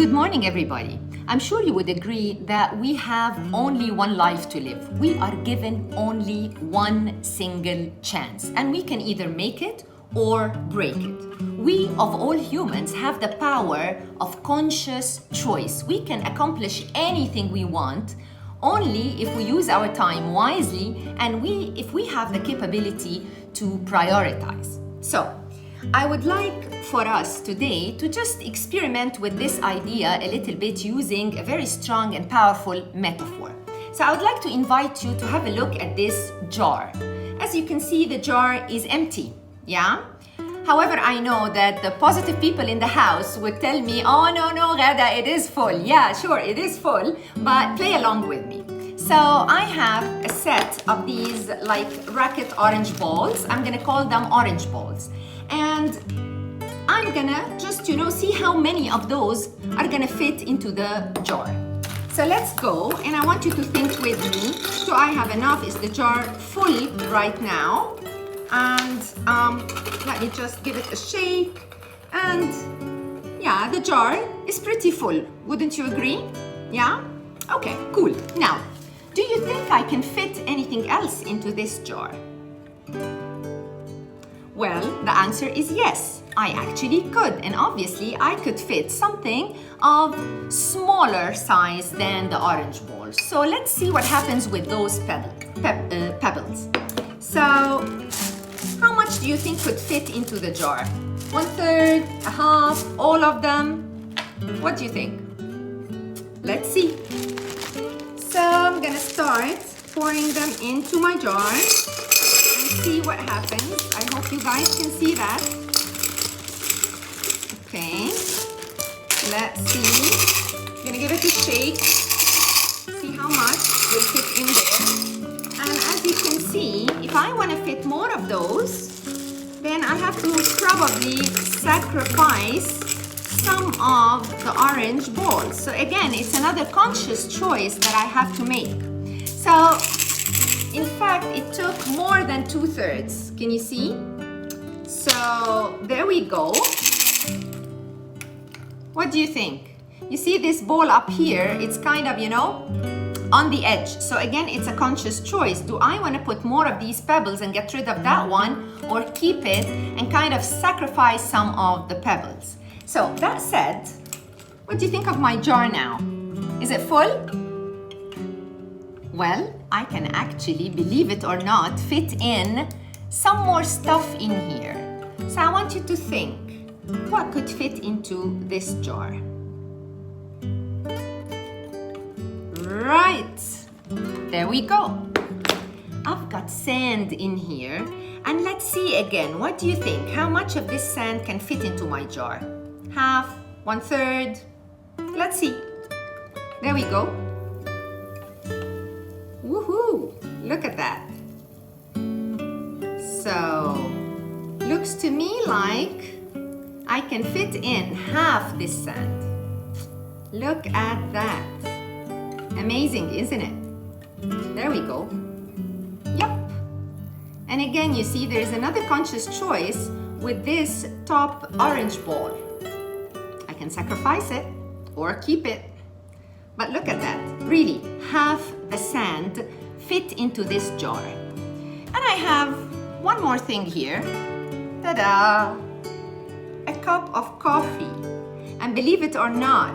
Good morning, everybody. I'm sure you would agree that we have only one life to live. We are given only one single chance, and we can either make it or break it. We, of all humans, have the power of conscious choice. We can accomplish anything we want only if we use our time wisely and if we have the capability to prioritize. So, I would like for us today to just experiment with this idea a little bit using a very strong and powerful metaphor. So I would like to invite you to have a look at this jar. As you can see, the jar is empty, yeah? However, I know that the positive people in the house would tell me, oh no, Ghada, it is full. Yeah, sure, it is full, but play along with me. So I have a set of these like racket orange balls. I'm gonna call them orange balls. And I'm gonna just, see how many of those are gonna fit into the jar. So let's go, and I want you to think with me. Do I have enough? Is the jar full right now? And let me just give it a shake. And yeah, the jar is pretty full. Wouldn't you agree? Yeah? Okay, cool. Now, do you think I can fit anything else into this jar? Well, the answer is yes, I actually could. And obviously, I could fit something of smaller size than the orange balls. So let's see what happens with those pebbles. So, how much do you think could fit into the jar? 1/3, a half, all of them? What do you think? Let's see. So I'm gonna start pouring them into my jar and see what happens. I hope you guys can see that. Okay, let's see. I'm gonna give it a shake, see how much will fit in there. And as you can see, if I wanna fit more of those, then I have to probably sacrifice some of the orange balls. So again, it's another conscious choice that I have to make. So, in fact, it took more than 2/3. Can you see? So, there we go. What do you think? You see this ball up here, it's kind of, on the edge. So again, it's a conscious choice. Do I want to put more of these pebbles and get rid of that one, or keep it and kind of sacrifice some of the pebbles? So that said, what do you think of my jar now? Is it full? Well, I can actually, believe it or not, fit in some more stuff in here. So I want you to think, what could fit into this jar? Right, there we go. I've got sand in here, and let's see again, what do you think? How much of this sand can fit into my jar? Half, 1/3, let's see. There we go. Woohoo, look at that. So, looks to me like I can fit in half this sand. Look at that. Amazing, isn't it? There we go. Yep. And again, you see there's another conscious choice with this top orange ball. I can sacrifice it or keep it. But look at that. Really, half the sand fit into this jar. And I have one more thing here. Ta-da! A cup of coffee. And believe it or not,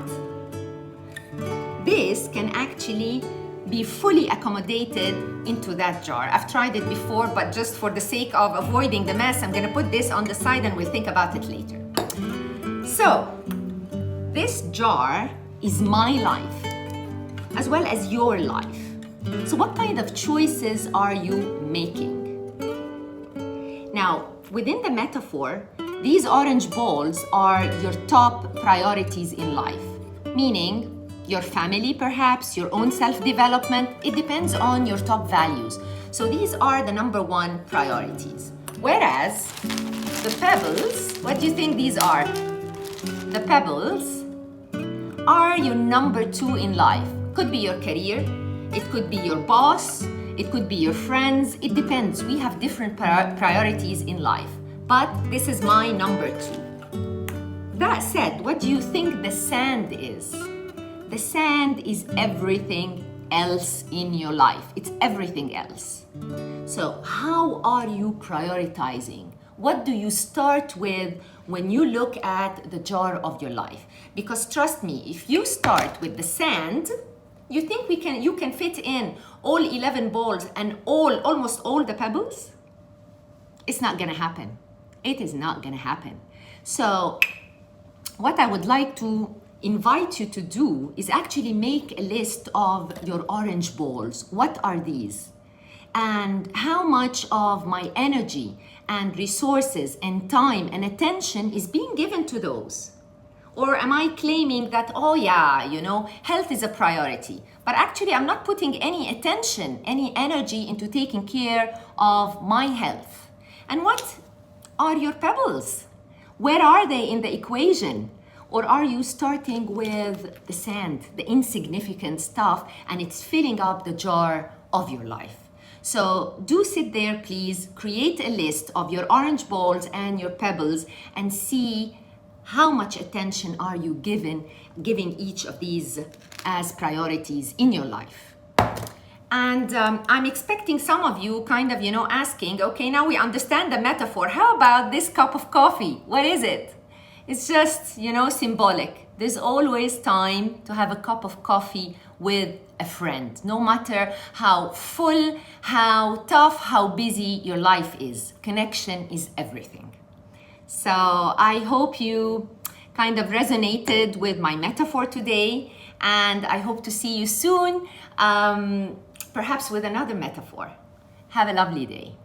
this can actually be fully accommodated into that jar. I've tried it before, but just for the sake of avoiding the mess, I'm gonna put this on the side and we'll think about it later. So, this jar is my life, as well as your life. So what kind of choices are you making? Now, within the metaphor, these orange balls are your top priorities in life, meaning your family perhaps, your own self-development. It depends on your top values. So these are the number one priorities. Whereas the pebbles, what do you think these are? The pebbles are your number two in life. Could be your career, it could be your boss, it could be your friends. It depends. We have different priorities in life. But this is my number two. that said, what do you think the sand is? The sand is everything else in your life. It's everything else. So how are you prioritizing? What do you start with when you look at the jar of your life? Because trust me, if you start with the sand, you think you can fit in all 11 balls and almost all the pebbles? It's not gonna happen. It is not gonna happen. So what I would like to invite you to do is actually make a list of your orange balls. What are these? And how much of my energy and resources and time and attention is being given to those? Or am I claiming that, oh yeah, health is a priority, but actually I'm not putting any attention, any energy into taking care of my health? And what are your pebbles? Where are they in the equation? Or are you starting with the sand, the insignificant stuff, and it's filling up the jar of your life? So do sit there, please, create a list of your orange balls and your pebbles and see how much attention are you giving each of these as priorities in your life. And I'm expecting some of you kind of, asking, okay, now we understand the metaphor. How about this cup of coffee? What is it? It's just, symbolic. There's always time to have a cup of coffee with a friend, no matter how full, how tough, how busy your life is. Connection is everything. So I hope you kind of resonated with my metaphor today, and I hope to see you soon, perhaps with another metaphor. Have a lovely day.